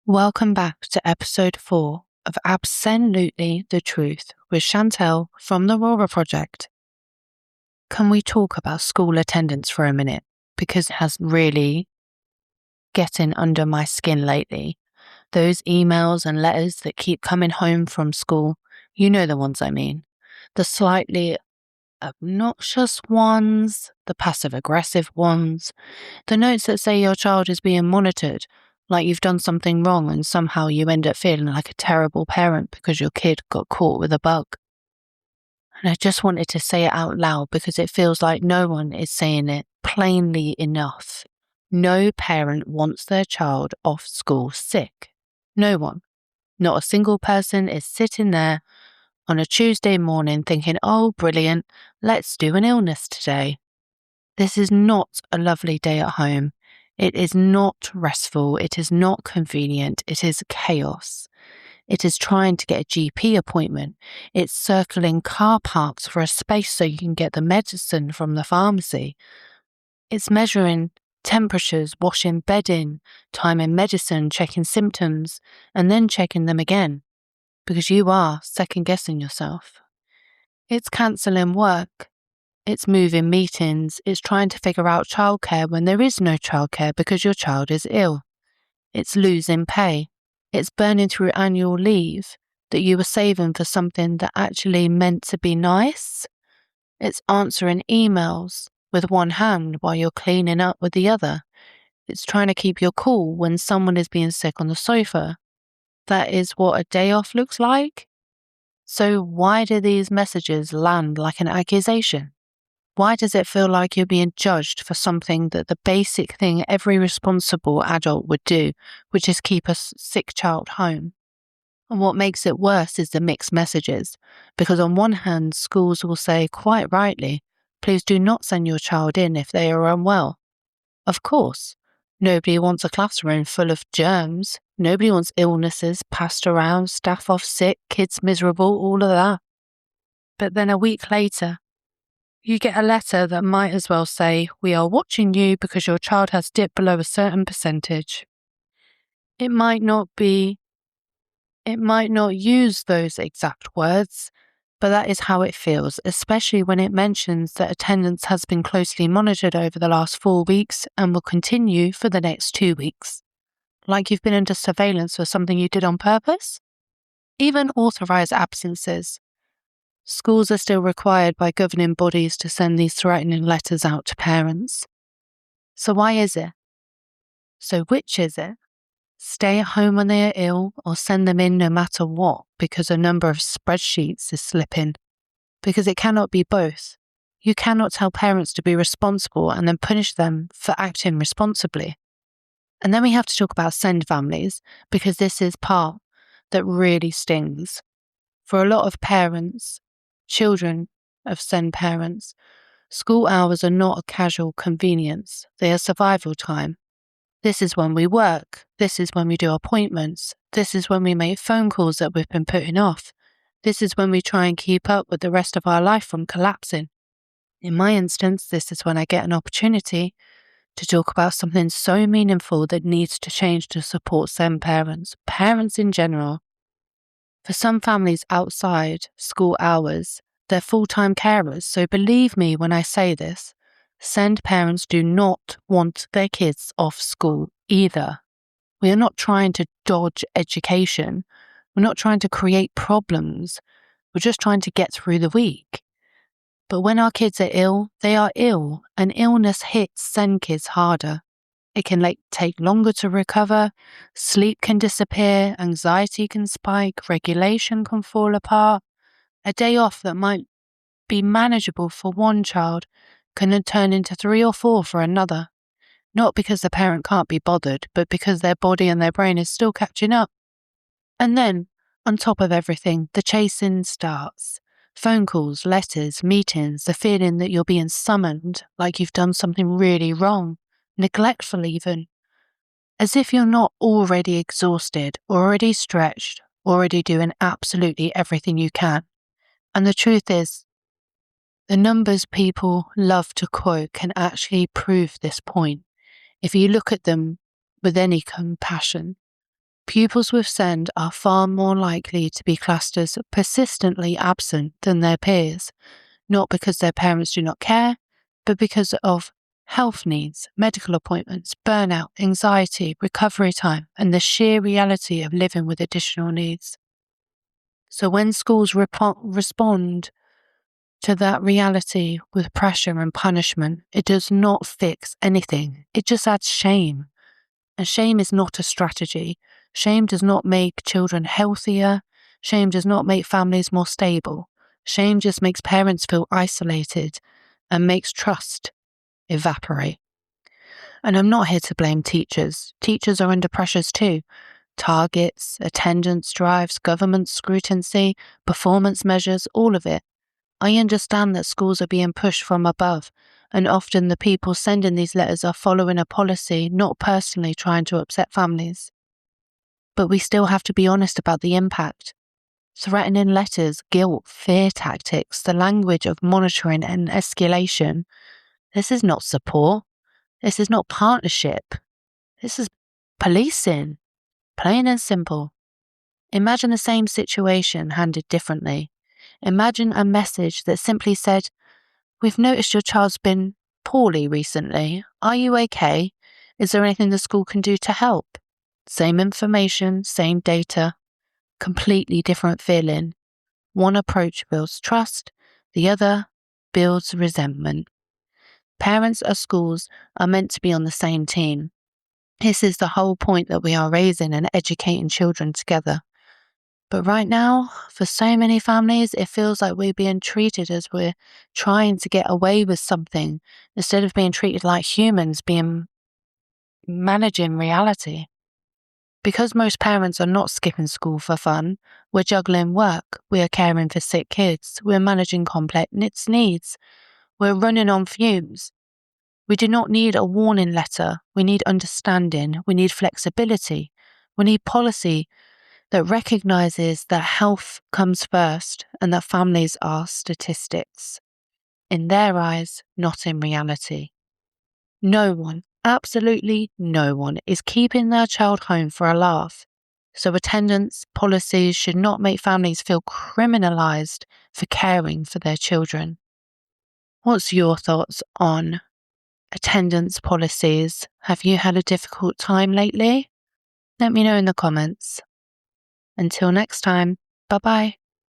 Welcome back to episode 4 of Absenlutely the Truth with Chantel from the Aurora Project. Can we talk about school attendance for a minute? Because it has really getting under my skin lately. Those emails and letters that keep coming home from school, you know the ones I mean. The slightly obnoxious ones, the passive-aggressive ones, the notes that say your child is being monitored, like you've done something wrong and somehow you end up feeling like a terrible parent because your kid got caught with a bug. And I just wanted to say it out loud because it feels like no one is saying it plainly enough. No parent wants their child off school sick. No one. Not a single person is sitting there on a Tuesday morning thinking, oh, brilliant, let's do an illness today. This is not a lovely day at home. It is not restful. It is not convenient. It is chaos. It is trying to get a GP appointment. It's circling car parks for a space so you can get the medicine from the pharmacy. It's measuring temperatures, washing bedding, timing medicine, checking symptoms, and then checking them again, because you are second-guessing yourself. It's cancelling work. It's moving meetings. It's trying to figure out childcare when there is no childcare because your child is ill. It's losing pay. It's burning through annual leave that you were saving for something that actually meant to be nice. It's answering emails with one hand while you're cleaning up with the other. It's trying to keep your cool when someone is being sick on the sofa. That is what a day off looks like. So why do these messages land like an accusation? Why does it feel like you're being judged for something that the basic thing every responsible adult would do, which is keep a sick child home? And what makes it worse is the mixed messages, because on one hand, schools will say, quite rightly, please do not send your child in if they are unwell. Of course, nobody wants a classroom full of germs. Nobody wants illnesses passed around, staff off sick, kids miserable, all of that. But then a week later, you get a letter that might as well say, we are watching you because your child has dipped below a certain percentage. It might not use those exact words, but that is how it feels, especially when it mentions that attendance has been closely monitored over the last 4 weeks and will continue for the next 2 weeks. Like you've been under surveillance for something you did on purpose? Even authorised absences. Schools are still required by governing bodies to send these threatening letters out to parents. So why is it? So which is it? Stay at home when they are ill or send them in no matter what because a number of spreadsheets is slipping? Because it cannot be both. You cannot tell parents to be responsible and then punish them for acting responsibly. And then we have to talk about send families, because this is part that really stings. For a lot of parents, children of send parents, school hours are not a casual convenience. They are survival time. This is when we work. This is when we do appointments. This is when we make phone calls that we've been putting off. This is when we try and keep up with the rest of our life from collapsing. In my instance, this is when I get an opportunity to talk about something so meaningful that needs to change to support send parents, parents in general. For some families outside school hours, they're full-time carers, so believe me when I say this, send parents do not want their kids off school either. We are not trying to dodge education. We're not trying to create problems. We're just trying to get through the week. But when our kids are ill, they are ill, and illness hits send kids harder. It can take longer to recover, sleep can disappear, anxiety can spike, regulation can fall apart. A day off that might be manageable for one child can then turn into 3 or 4 for another. Not because the parent can't be bothered, but because their body and their brain is still catching up. And then, on top of everything, the chasing starts. Phone calls, letters, meetings, the feeling that you're being summoned like you've done something really wrong. Neglectful even, as if you're not already exhausted, already stretched, already doing absolutely everything you can. And the truth is, the numbers people love to quote can actually prove this point if you look at them with any compassion. Pupils with SEND are far more likely to be classed as persistently absent than their peers, not because their parents do not care, but because of health needs, medical appointments, burnout, anxiety, recovery time, and the sheer reality of living with additional needs. So when schools respond to that reality with pressure and punishment, it does not fix anything. It just adds shame. And shame is not a strategy. Shame does not make children healthier. Shame does not make families more stable. Shame just makes parents feel isolated and makes trust evaporate. And I'm not here to blame teachers. Teachers are under pressures too. Targets, attendance drives, government scrutiny, performance measures, all of it. I understand that schools are being pushed from above, and often the people sending these letters are following a policy, not personally trying to upset families. But we still have to be honest about the impact. Threatening letters, guilt, fear tactics, the language of monitoring and escalation. This is not support. This is not partnership. This is policing. Plain and simple. Imagine the same situation handed differently. Imagine a message that simply said, "We've noticed your child's been poorly recently. Are you okay? Is there anything the school can do to help?" Same information, same data, completely different feeling. One approach builds trust, the other builds resentment. Parents or schools are meant to be on the same team. This is the whole point, that we are raising and educating children together. But right now, for so many families, it feels like we're being treated as we're trying to get away with something, instead of being treated like humans, managing reality. Because most parents are not skipping school for fun, we're juggling work, we are caring for sick kids, we're managing complex needs, we're running on fumes. We do not need a warning letter, we need understanding, we need flexibility, we need policy that recognises that health comes first and that families are statistics. In their eyes, not in reality. No one, absolutely no one, is keeping their child home for a laugh. So attendance policies should not make families feel criminalised for caring for their children. What's your thoughts on attendance policies? Have you had a difficult time lately? Let me know in the comments. Until next time, bye-bye.